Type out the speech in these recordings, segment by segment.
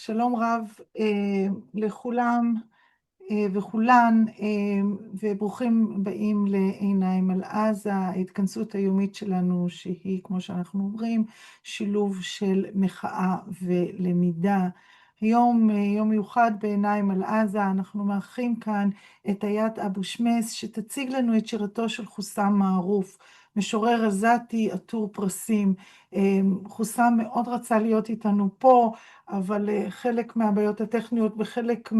שלום רב לכולם וכולן, וברוכים באים לעיניים על עזה, ההתכנסות היומית שלנו שהיא, כמו שאנחנו אומרים, שילוב של מחאה ולמידה. היום יום מיוחד בעיניים על עזה, אנחנו מארחים כאן את איאת אבו שמס, שתציג לנו את שירתו של חוסם מערוף, משורר עזתי עטור פרסים. חוסם מאוד רצה להיות איתנו פה, אבל חלק מהבעיות הטכניות וחלק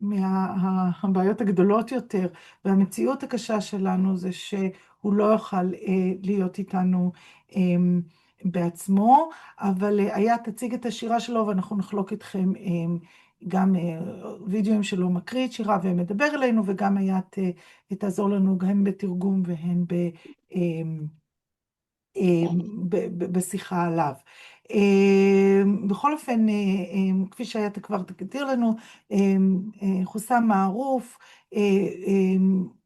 מהבעיות הגדולות יותר, והמציאות הקשה שלנו זה שהוא לא יוכל להיות איתנו בעצמו, אבל היה תציג את השירה שלו ואנחנו נחלוק איתכם גם וידאוים שלו מקריא את שירה ומדבר אלינו, וגם היה תעזור לנו גם בתרגום והן בשיחה עליו. בכל אופן, כפי שהיית כבר תגדיר לנו, חוסם מערוף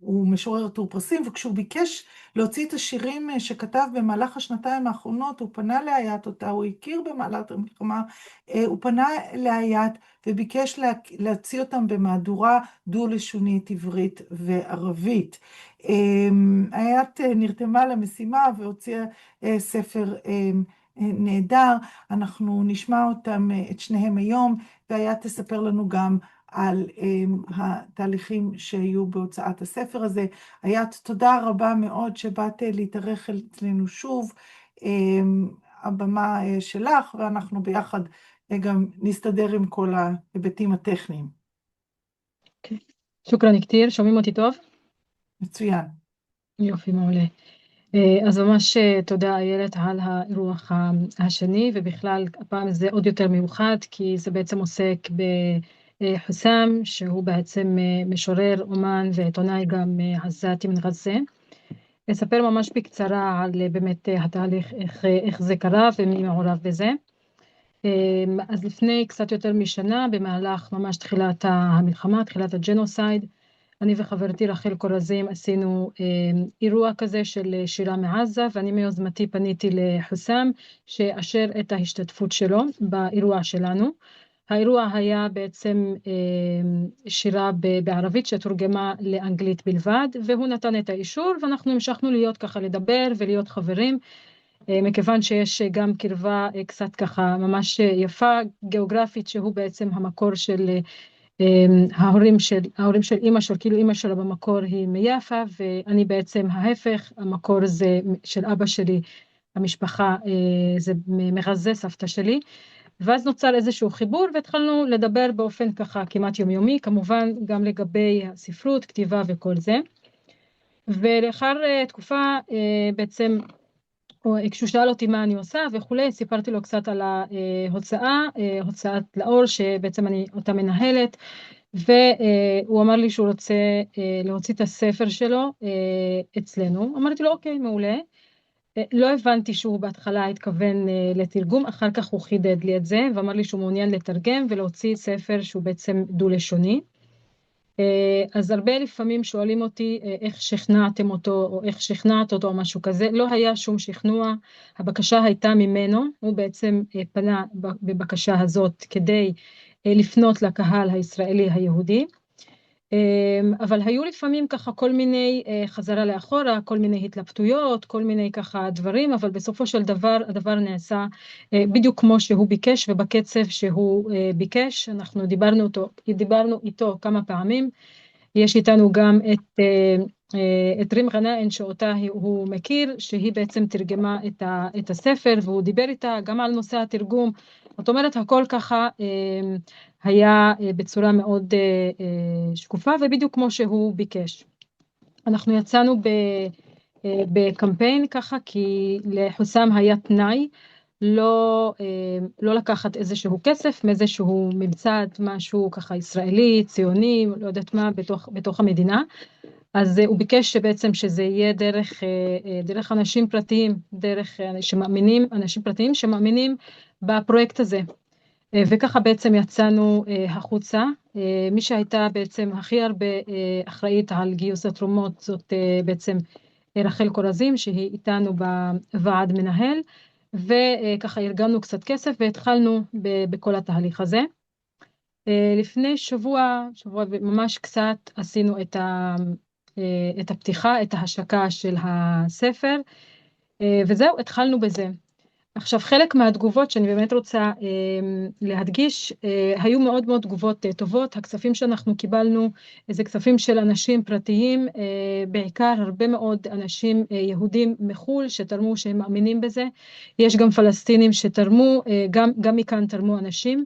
הוא משורר עטור פרסים, וכשהוא ביקש להוציא את השירים שכתב במהלך השנתיים האחרונות, הוא פנה לאיאת, אותה הוא הכיר במהלך המלחמה, הוא פנה לאיאת וביקש להוציא אותם במהדורה דו-לשונית עברית וערבית. איאת נרתמה למשימה והוציאה ספר נהדר. אנחנו נשמע אותם, את שניהם היום, ואיאת תספר לנו גם על התהליכים שהיו בהוצאת הספר הזה. איאת, תודה רבה מאוד שבאת להתארח אצלנו שוב. הבמה שלך, ואנחנו ביחד גם נסתדר עם כל ההיבטים הטכניים. שוקרן כתיר, שומעים אותי טוב? מצוין. יופי, מעולה. אז ממש תודה איילת על האירוח השני, ובכלל הפעם זה עוד יותר מיוחד, כי זה בעצם עוסק בחוסם, שהוא בעצם משורר, אומן ועיתונאי גם עזתי מן עזה. אספר ממש בקצרה על באמת התהליך, איך זה קרה ומי מעורב בזה. אז לפני קצת יותר משנה, במהלך ממש תחילת המלחמה, תחילת הג'נוסייד, אני וחברתי רחל קורזים עשינו אירוע כזה של שירה מעזה, ואני מיוזמתי פניתי לחוסם שאשר את ההשתתפות שלו באירוע שלנו. האירוע היה בעצם שירה בערבית שתורגמה לאנגלית בלבד, והוא נתן את האישור, ואנחנו המשכנו להיות ככה לדבר ולהיות חברים, מכיוון שיש גם קרבה קצת ככה ממש יפה גיאוגרפית, שהוא בעצם המקור של ההורים של אמא שלו, כאילו אמא שלו במקור היא מיפה, ואני בעצם ההפך, המקור זה של אבא שלי, המשפחה זה מרזה, סבתא שלי, ואז נוצר איזשהו חיבור, והתחלנו לדבר באופן ככה כמעט יומיומי, כמובן גם לגבי הספרות, כתיבה וכל זה, ולאחר תקופה בעצם, כשהוא שאל אותי מה אני עושה וכולי, סיפרתי לו קצת על ההוצאה, הוצאת לאור שבעצם אני אותה מנהלת, והוא אמר לי שהוא רוצה להוציא את הספר שלו אצלנו. אמרתי לו אוקיי, מעולה. לא הבנתי שהוא בהתחלה התכוון לתרגום, אחר כך הוא חידד לי את זה ואמר לי שהוא מעוניין לתרגם ולהוציא ספר שהוא בעצם דו-לשוני. אז הרבה לפעמים שואלים אותי איך שכנעתם אותו או איך שכנעת אותו או משהו כזה. לא היה שום שכנוע, הבקשה הייתה ממנו, הוא בעצם פנה בבקשה הזאת כדי לפנות לקהל הישראלי היהודי, אבל היו לפעמים ככה כל מיני חזרה לאחורה, כל מיני התלבטויות, כל מיני ככה דברים, אבל בסופו של דבר הדבר נעשה בדיוק כמו שהוא ביקש ובקצב שהוא ביקש. אנחנו דיברנו איתו כמה פעמים. יש איתנו גם את רים גנאין שאותה הוא מכיר, שהיא בעצם תרגמה את הספר, והוא דיבר איתה גם על נושא התרגום. זאת אומרת, הכל ככה היה בצורה מאוד שקופה, ובדיוק כמו שהוא ביקש. אנחנו יצאנו בקמפיין ככה, כי לחוסם היה תנאי, לא לקחת איזשהו כסף מאיזשהו ממסד, משהו ככה ישראלי, ציוני, לא יודעת מה, בתוך המדינה. אז הוא ביקש שבעצם שזה יהיה דרך אנשים פרטיים, אנשים פרטיים שמאמינים בפרויקט הזה. וככה בעצם יצאנו החוצה. מי שהייתה בעצם הכי הרבה אחראית על גיוס התרומות זאת בעצם רחל קורזים, שהיא איתנו בוועד מנהל, וככה ארגנו קצת כסף והתחלנו בכל התהליך הזה. לפני שבוע ממש קצת עשינו את הפתיחה, את ההשקה של הספר, וזהו, התחלנו בזה. עכשיו, חלק מהתגובות שאני באמת רוצה להדגיש, היו מאוד מאוד תגובות טובות. הכספים שאנחנו קיבלנו, זה כספים של אנשים פרטיים, בעיקר הרבה מאוד אנשים יהודים מחול שתרמו, שהם מאמינים בזה. יש גם פלסטינים שתרמו, גם מכאן תרמו אנשים.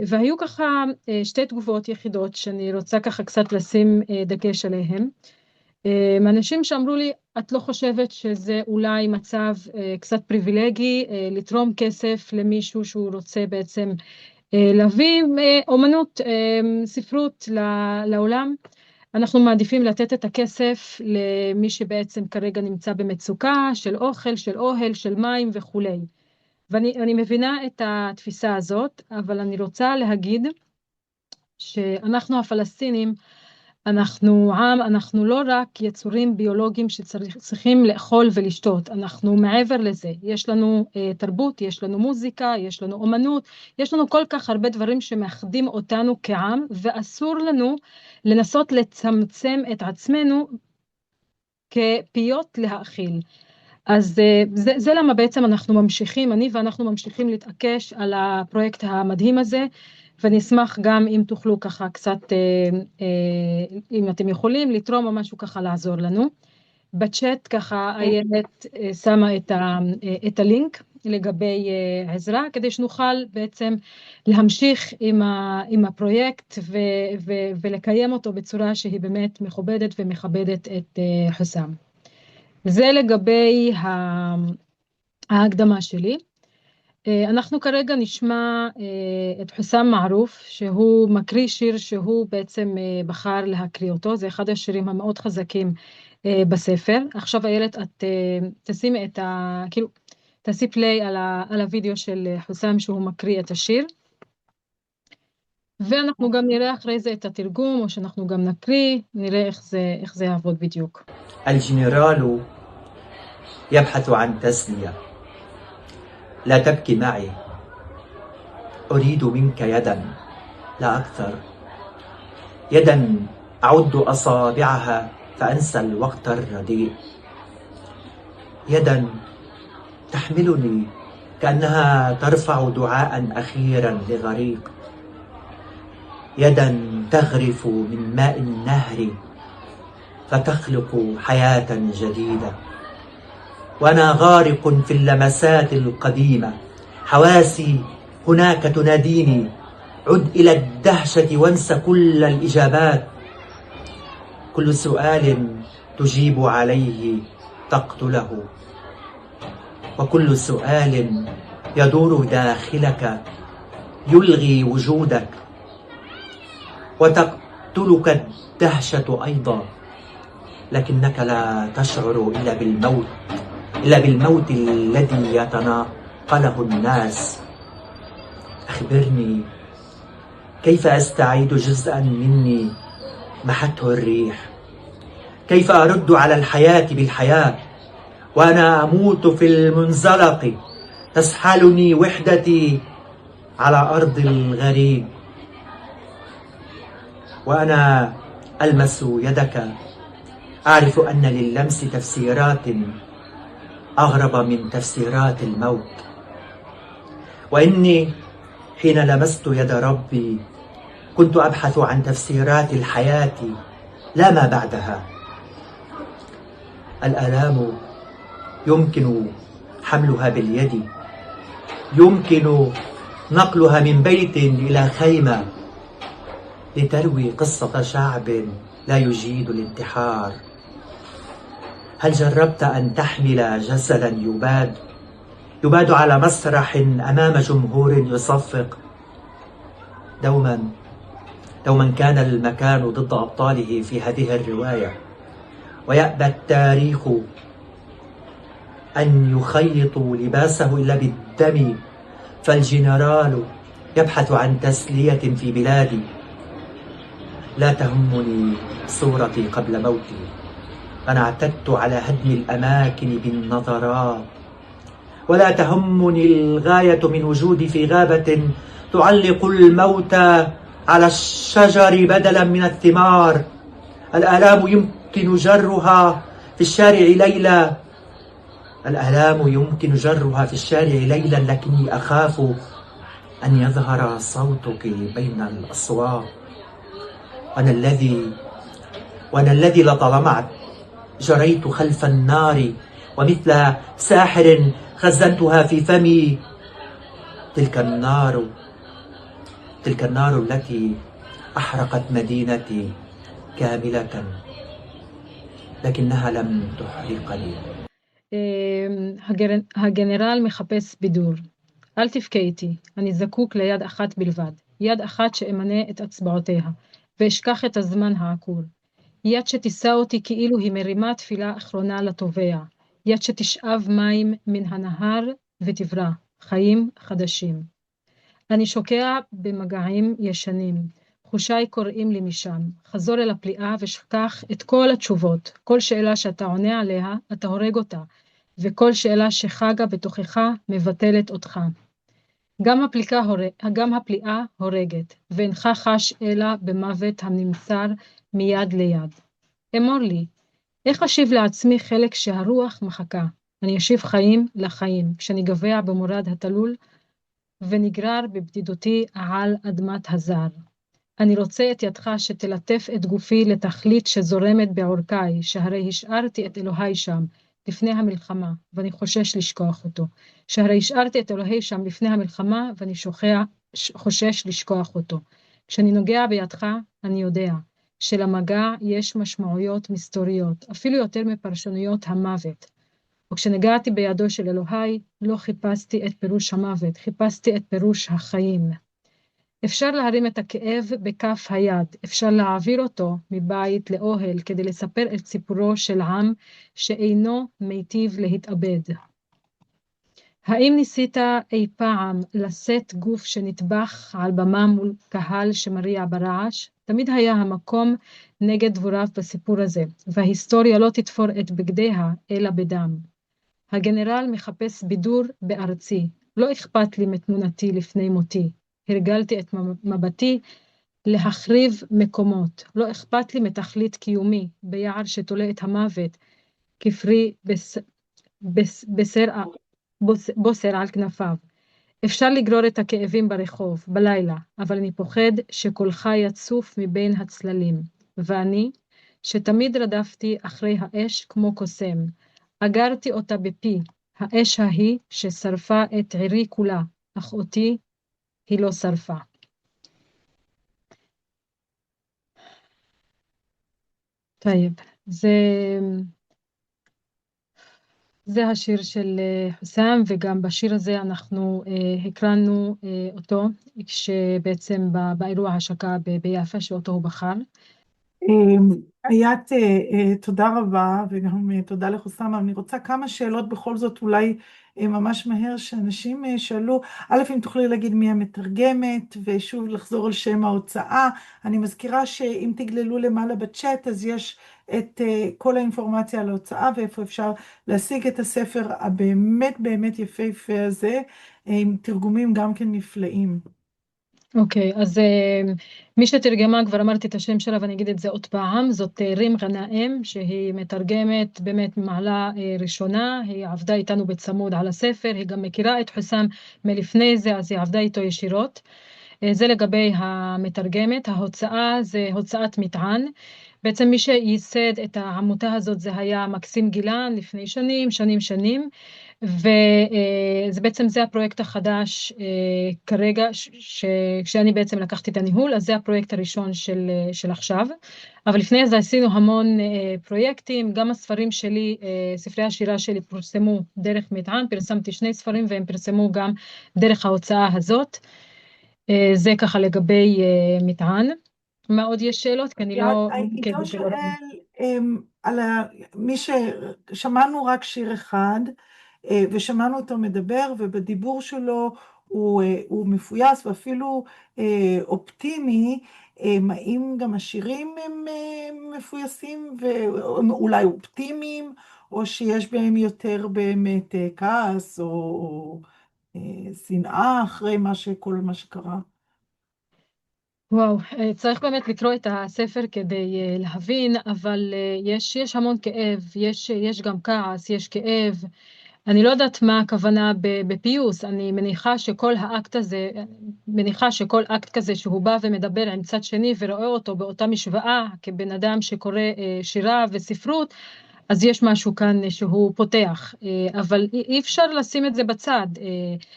והיו ככה שתי תגובות יחידות שאני רוצה ככה קצת לשים דגש עליהם. אנשים שאמרו לי, את לא חושבת שזה אולי מצב קצת פריבילגי לתרום כסף למישהו שהוא רוצה בעצם להביא אומנות, ספרות לעולם? אנחנו מעדיפים לתת את הכסף למי שבעצם כרגע נמצא במצוקה של אוכל, של אוהל, של מים וכולי. ואני מבינה את התפיסה הזאת, אבל אני רוצה להגיד שאנחנו הפלסטינים, אנחנו לא רק יצורים ביולוגיים שצריכים לאכול ולשתות, אנחנו מעבר לזה. יש לנו תרבות, יש לנו מוזיקה, יש לנו אומנות, יש לנו כל כך הרבה דברים שמאחדים אותנו כעם, ואסור לנו לנסות לצמצם את עצמנו כפיות להאכיל. אז זה למה בעצם אנחנו ממשיכים, ואנחנו ממשיכים להתעקש על הפרויקט המדהים הזה, ואני אשמח גם אם תוכלו ככה קצת, אם אתם יכולים לתרום או משהו ככה לעזור לנו. בצ'אט ככה איילת שמה את הלינק לגבי עזרה, כדי שנוכל בעצם להמשיך עם הפרויקט ולקיים אותו בצורה שהיא באמת מכובדת ומכבדת את חוסאם. זה לגבי ההקדמה שלי. אנחנו כרגע נשמע את חוסאם מערוף, שהוא מקריא שיר שהוא בעצם בחר להקריא אותו, זה אחד השירים המאוד חזקים בספר. עכשיו איילת, את תשימי כאילו, תעשי פליי על הוידאו של חוסאם שהוא מקריא את השיר, ואנחנו גם נראה אחרי זה את התרגום, או שאנחנו גם נקריא, נראה איך זה יעבוד בדיוק. الجنرال يبحث عن تسلية. لا تبكي معي، أريد منك يدا لا أكثر، يدا أعد أصابعها فأنسى الوقت الرديء، يدا تحملني كأنها ترفع دعاء أخيرا لغريق، يدا تغرف من ماء النهر فتخلق حياة جديدة. وأنا غارق في اللمسات القديمة، حواسي هناك تناديني عد إلى الدهشة وانسى كل الإجابات، كل سؤال تجيب عليه تقتله، وكل سؤال يدور داخلك يلغي وجودك، وتقتلك الدهشة أيضا، لكنك لا تشعر إلا بالموت الذي يتناقله الناس. أخبرني كيف أستعيد جزءا مني محته الريح، كيف أرد على الحياة بالحياة وأنا أموت في المنزلق، تسحلني وحدتي على أرض الغريب، وأنا ألمس يدك أعرف أن للمس تفسيرات أغرب من تفسيرات الموت، وإني حين لمست يد ربي كنت أبحث عن تفسيرات الحياة لا ما بعدها. الآلام يمكن حملها باليد، يمكن نقلها من بيت إلى خيمة لتروي قصة شعب لا يجيد الانتحار. هل جربت أن تحمل جسدا يباد على مسرح أمام جمهور يصفق؟ دوما كان المكان ضد أبطاله في هذه الرواية، ويأبى التاريخ أن يخيطوا لباسه إلا بالدم، فالجنرال يبحث عن تسلية في بلادي. لا تهمني صورتي قبل موتي، أنا اعتدت على هدم الأماكن بالنظرات، ولا تهمني الغاية من وجودي في غابة تعلق الموت على الشجر بدلا من الثمار. الآلام يمكن جرها في الشارع ليلا، الآلام يمكن جرها في الشارع ليلا، لكني أخاف أن يظهر صوتك بين الأصوات. وأنا الذي لطالما جريت خلف النار ومثل ساحر خزنتها في فمي. تلك النار التي أحرقت مدينتي كاملة، لكنها لم تحرقني. הגנרל מחפש בידור. אל תבכה איתי, אני זקוק ליד אחת בלבד, יד אחת שאמנה את אצבעותיה, ואשכח את הזמן העקור. יד שתישא אותי כאילו היא מרימה תפילה אחרונה לטובע, יד שתשאב מים מן הנהר ותברא, חיים חדשים. אני שוקע במגעים ישנים, חושיי קוראים לי משם, חזור אל הפליאה ושכח את כל התשובות, כל שאלה שאתה עונה עליה, אתה הורג אותה, וכל שאלה שחגה בתוכך מבטלת אותך. גם הפליאה הורגת, ואינך חש אלא במוות הנמסר מיד ליד. אמור לי, איך אשיב לעצמי חלק שהרוח מחכה? אני אשיב חיים לחיים, כשאני גבע במורד התלול, ונגרר בבדידותי על אדמת הזר. אני רוצה את ידך שתלטף את גופי לתכלית שזורמת בעורקיי, שהרי השארתי את אלוהי שם לפני המלחמה, ואני חושש לשכוח אותו. שהרי השארתי את אלוהי שם לפני המלחמה, ואני חושש לשכוח אותו. כשאני נוגע בידך, אני יודע שלמגע יש משמעויות מסתוריות, אפילו יותר מפרשנויות המוות. וכשנגעתי בידו של אלוהי, לא חיפשתי את פירוש המוות, חיפשתי את פירוש החיים. אפשר להרים את הכאב בכף היד, אפשר להעביר אותו מבית לאוהל כדי לספר את סיפורו של עם שאינו מיטיב להתאבד. האם ניסית אי פעם לשאת גוף שנטבח על במה מול קהל שמריע ברעש? תמיד היה המקום נגד דבוריו בסיפור הזה, וההיסטוריה לא תתפור את בגדיה אלא בדם. הגנרל מחפש בידור בארצי, לא אכפת לי מתמונתי לפני מותי. הרגלתי את מבטי להחריב מקומות, לא אכפת לי מתכלית קיומי ביער שתולה את המוות כפרי בוסר על כנפיו. אפשר לגרור את הכאבים ברחוב, בלילה, אבל אני פוחד שקולך יצוף מבין הצללים, ואני, שתמיד רדפתי אחרי האש כמו קוסם, אגרתי אותה בפי, האש ההיא ששרפה את עירי כולה, אך אותי היא לא שרפה. טייב, זה השיר של חוסם, וגם בשיר הזה אנחנו הקרנו אותו, שבעצם באירוע ההשקה ביפו, שאותו הוא בחר. איית, תודה רבה, וגם תודה לחוסם. אני רוצה כמה שאלות בכל זאת, אולי ממש מהר, שאנשים שאלו, א', אם תוכלי להגיד מי המתרגמת, ושוב לחזור על שם ההוצאה. אני מזכירה שאם תגללו למעלה בצ'אט, אז יש את כל האינפורמציה על ההוצאה, ואיפה אפשר להשיג את הספר הבאמת באמת יפהפה הזה, עם תרגומים גם כן נפלאים. אוקיי, אז מי שתרגמה, כבר אמרתי את השם שלה ואני אגיד את זה עוד פעם, זאת רים גנאים, שהיא מתרגמת באמת ממעלה ראשונה, היא עבדה איתנו בצמוד על הספר, היא גם מכירה את חוסם מלפני זה, אז היא עבדה איתו ישירות. זה לגבי המתרגמת. ההוצאה זה הוצאת מטען. בעצם מי שייסד את העמותה הזאת זה היה מקסים גילן לפני שנים, וזה בעצם זה הפרויקט החדש כרגע, כשאני בעצם לקחתי את הניהול, אז זה הפרויקט הראשון של עכשיו. אבל לפני זה עשינו המון פרויקטים, גם הספרים שלי, ספרי השירה שלי פרסמו דרך מטען, פרסמתי 2 ספרים והם פרסמו גם דרך ההוצאה הזאת. זה ככה לגבי מטען. מה עוד יש שאלות? כי אני לא... עידו שואל על מי ששמענו רק שיר אחד, ושמענו אותו מדבר, ובדיבור שלו הוא מפויס ואפילו אופטימי. האם גם השירים הם מפויסים ואולי אופטימיים, או שיש בהם יותר באמת כעס או שנאה אחרי כל מה שקרה? וואו, צריך באמת לקרוא את הספר כדי להבין, אבל יש המון כאב, יש גם כעס, יש כאב. אני לא יודעת מה הכוונה בפיוס, אני מניחה שכל אקט כזה שהוא בא ומדבר עם צד שני ורואה אותו באותה משוואה כבן אדם שקורא שירה וספרות, אז יש משהו כאן שהוא פותח, אבל אי אפשר לשים את זה בצד.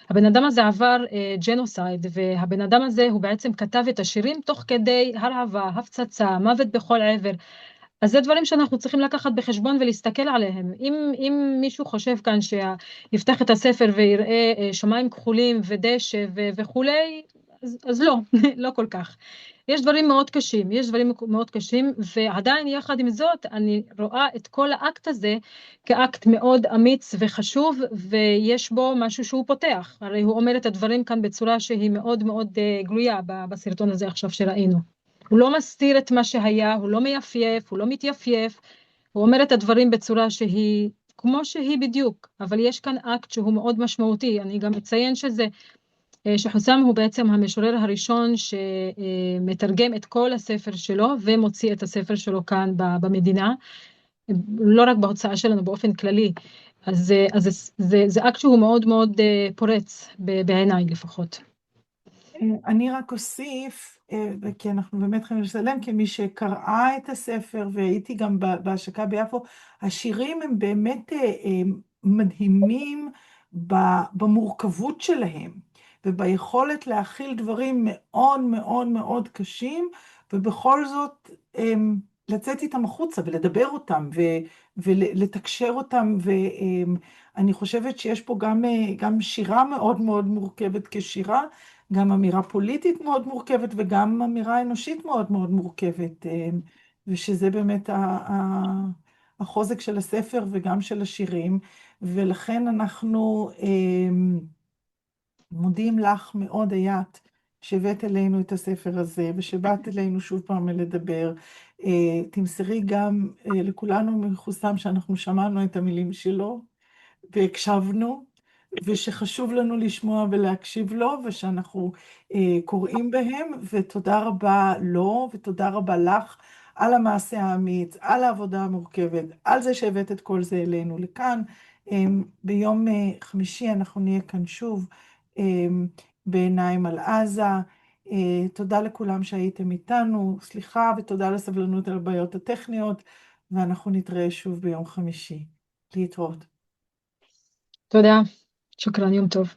הבן אדם הזה עבר ג'נוסייד, והבן אדם הזה הוא בעצם כתב את השירים תוך כדי הרעבה, הפצצה, מוות בכל עבר. אז זה דברים שאנחנו צריכים לקחת בחשבון ולהסתכל עליהם. אם מישהו חושב כאן שיפתח את הספר ויראה שמיים כחולים ודשא וכולי, אז לא, לא כל כך. יש דברים מאוד קשים, ועדיין יחד עם זאת אני רואה את כל האקט הזה כאקט מאוד אמיץ וחשוב, ויש בו משהו שהוא פותח. הרי הוא אומר את הדברים כאן בצורה שהיא מאוד מאוד גלויה בסרטון הזה עכשיו שראינו. הוא לא מסתיר את מה שהיה, הוא לא מייפייף, הוא לא מתייפייף, הוא אומר את הדברים בצורה שהיא כמו שהיא בדיוק, אבל יש כאן אקט שהוא מאוד משמעותי. אני גם אציין שחוסם הוא בעצם המשורר הראשון שמתרגם את כל הספר שלו ומוציא את הספר שלו כאן במדינה, לא רק בהוצאה שלנו באופן כללי. אז זה אקט שהוא מאוד מאוד פורץ בעיניי לפחות. אני רק אוסיף, כי אנחנו באמת חייבים לסלם, כמי שקראה את הספר והייתי גם בהשקה ביפו, השירים הם באמת מדהימים במורכבות שלהם, וביכולת להכיל דברים מאוד מאוד מאוד קשים, ובכל זאת לצאת איתם החוצה ולדבר אותם ולתקשר אותם, ואני חושבת שיש פה גם שירה מאוד מאוד מורכבת כשירה, גם אמירה פוליטית מאוד מורכבת וגם אמירה אנושית מאוד מאוד מורכבת, ושזה באמת החוזק של הספר וגם של השירים, ולכן אנחנו מודים לך מאוד, איית, שהבאת אלינו את הספר הזה, ושבאת אלינו שוב פעם לדבר. תמסרי גם לכולנו מחוסם שאנחנו שמענו את המילים שלו, והקשבנו, ושחשוב לנו לשמוע ולהקשיב לו, ושאנחנו קוראים בהם, ותודה רבה לו, ותודה רבה לך על המעשה האמיץ, על העבודה המורכבת, על זה שהבאת את כל זה אלינו לכאן. ביום חמישי אנחנו נהיה כאן שוב בעיניים על עזה. תודה לכולם שהייתם איתנו, סליחה, ותודה לסבלנות על הבעיות הטכניות, ואנחנו נתראה שוב ביום חמישי. להתראות. תודה, שוכרן, יום טוב.